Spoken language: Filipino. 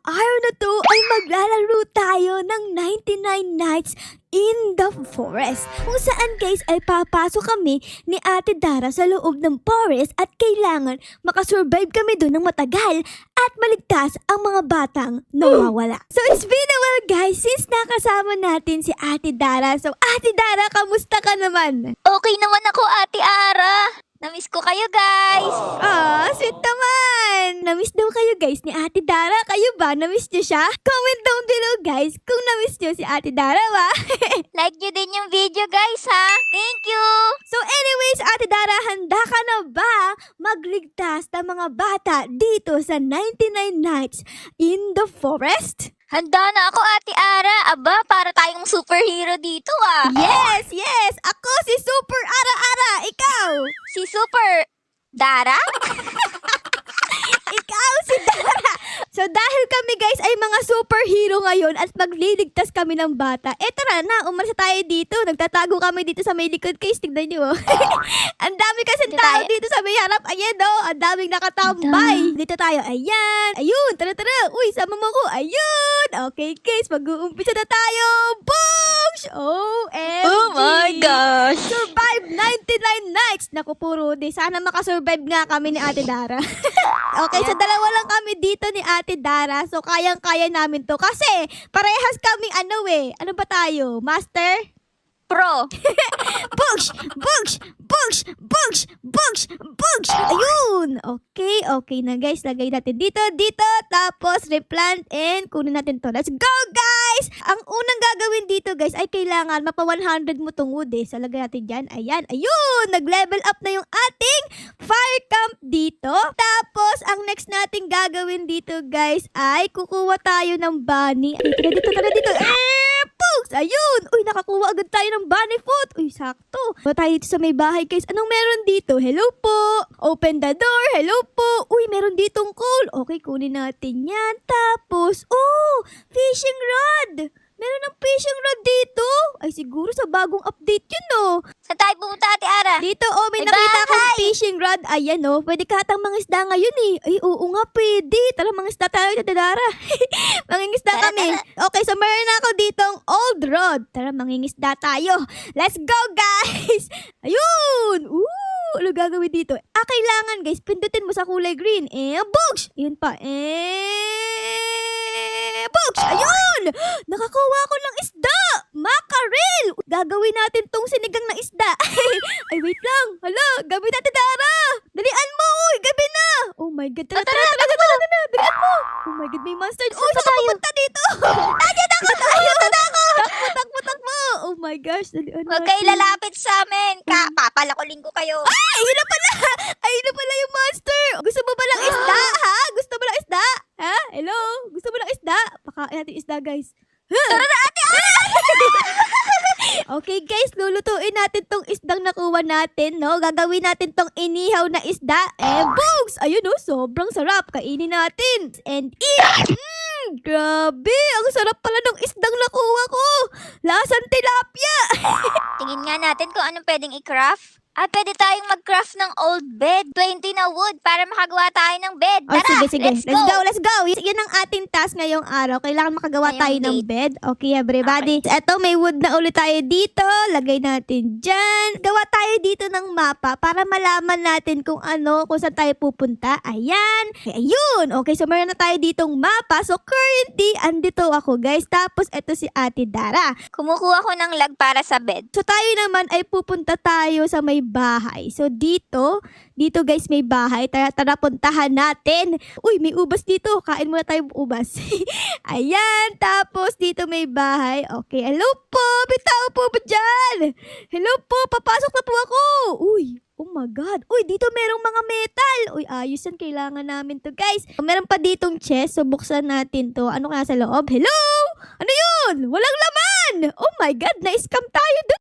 araw na to ay maglalaro tayo ng 99 Nights in the Forest. Kung saan guys ay papasok kami ni Ate Dara sa loob ng forest at kailangan makasurvive kami doon ng matagal at maligtas ang mga batang nawawala. So it's been a while guys since nakasama natin si Ate Dara. So Ate Dara, kamusta ka naman? Okay naman ako, Ate Ara. Namiss ko kayo, guys. Sweet naman! Namiss daw kayo guys ni Ate Dara. Kayo ba? Namiss niyo siya? Comment down below guys kung namiss niyo si Ate Dara ba? Like nyo din yung video, guys, ha? Thank you. So anyways, Ate Dara, handa ka na ba magligtas ng mga bata dito sa 99 Nights in the Forest? Handa na ako, Ate Ara. Aba, para tayong superhero dito, ah. Yes! Yes! Ako si Super Ara-Ara! Ikaw! Si Super Dara? Ikaw si Dara! So dahil kami guys ay mga superhero ngayon at magliligtas kami ng bata, tara na, umalis tayo dito. Nagtatago kami dito sa may likod guys. Tignan nyo. Ang dami kasi Dito tao tayo. dito sa may harap. Ayan o, ang daming nakatambay. Dito tayo. Ayan. Ayun, tara. Uy, sama mo ko. Ayun. Okay guys, mag-uumpisa na tayo. Boom! OMG! Oh my gosh. Survive 99 nights! Naku, puro di. Sana makasurvive nga kami ni Ate Dara. Okay, so dalawa lang kami dito ni Ate Dara. So, kayang-kaya namin to. Kasi, parehas kaming ano ba tayo? Master? Pro. Bugs! Bugs! Bugs! Bugs! Bugs! Bugs! Ayun! Okay na guys. Lagay natin dito. Tapos, replant and kunin natin to. Let's go guys! Ang unang gagawin dito guys ay kailangan mapa 100 mo tong wood eh. So, lagay natin dyan. Ayan. Ayun! Nag-level up na yung ating fire camp dito. Tapos, ang next nating gagawin dito guys ay kukuha tayo ng bunny. Ay, tara dito. Pugs! Ayun! Uy, nakakuha agad tayo ng bunny food. Uy, sakto. So, tayo dito sa may bahay, guys. Anong meron dito? Hello po. Open the door. Hello po. Uy, meron ditong coal. Okay, kunin natin yan. Tapos, fishing rod. Meron ng fishing rod dito. Ay, siguro sa bagong update yun, no? Saan tayo pumunta, Ate Ara? Dito, may May nakita akong bahay! fishing rod. Ayan, pwede katang mangisda ngayon, eh. Ay, oo nga, pwede. Tara, mangisda tayo, Ate Dara. Mangingisda Tara, kami. Okay, so meron ako ditong old rod. Tara, mangingisda tayo. Let's go, guys! Ayun! Ano gagawin dito? Kailangan, guys, pindutin mo sa kulay green. Bugs! Yun pa. Bugs! Ayun! Nakakuha ko ng isda! Mackerel! Gagawin natin tong sinigang na isda. Ay, wait lang. Hala, gawin natin, Dara. Dalian mo, uy. Gabi na. Oh my God. Tara. Dalian mo. Oh my God, may monster. Uy, saan ka pupunta dito? Nandiyan ako. Takbo. Oh my gosh, dalian Huwag kayo lalapit sa amin. Papalakuling ko kayo. Ay, yun na pala. Ayun na pala yung monster. Gusto mo ba lang isda, ha? Gusto mo lang isda? Ha? Hello? Gusto mo lang isda? Pakain natin isda, guys. Tara na, Ate Ara! Okay guys, lulutuin natin tong isdang nakuha natin, no? Gagawin natin tong inihaw na isda. Bugs! Ayun, sobrang sarap. Kainin natin. And eat! Grabe! Ang sarap pala ng isdang nakuha ko. Lasang tilapia. Tingin nga natin kung anong pwedeng i-craft. Pwede tayong mag-craft ng old bed. 20 na wood para makagawa tayo ng bed. Tara, Sige. let's Let's go. Yan ang ating task ngayong araw. Kailangan makagawa Ngayong tayo ng bed. Okay, everybody. Eto, may wood na ulit tayo dito. Lagay natin dyan. Gawa tayo dito ng mapa para malaman natin kung saan tayo pupunta. Ayan. Ayun. Okay, so meron na tayo ditong mapa. So, currently, andito ako, guys. Tapos, eto si Ate Dara. Kumukuha ko ng lag para sa bed. So, tayo naman ay pupunta tayo sa may bahay. So, dito guys, may bahay. Tara, puntahan natin. Uy, may ubas dito. Kain muna tayo ubas. Ayan. Tapos, dito may bahay. Okay, hello po. Bitaw po ba dyan? Hello po, papasok na po ako. Uy, oh my God. Uy, dito merong mga metal. Uy, ayos yan. Kailangan namin to, guys. Meron pa ditong chest. So, buksan natin to. Ano kaya sa loob? Hello? Ano yun? Walang laman! Oh my God, na-scam tayo dun.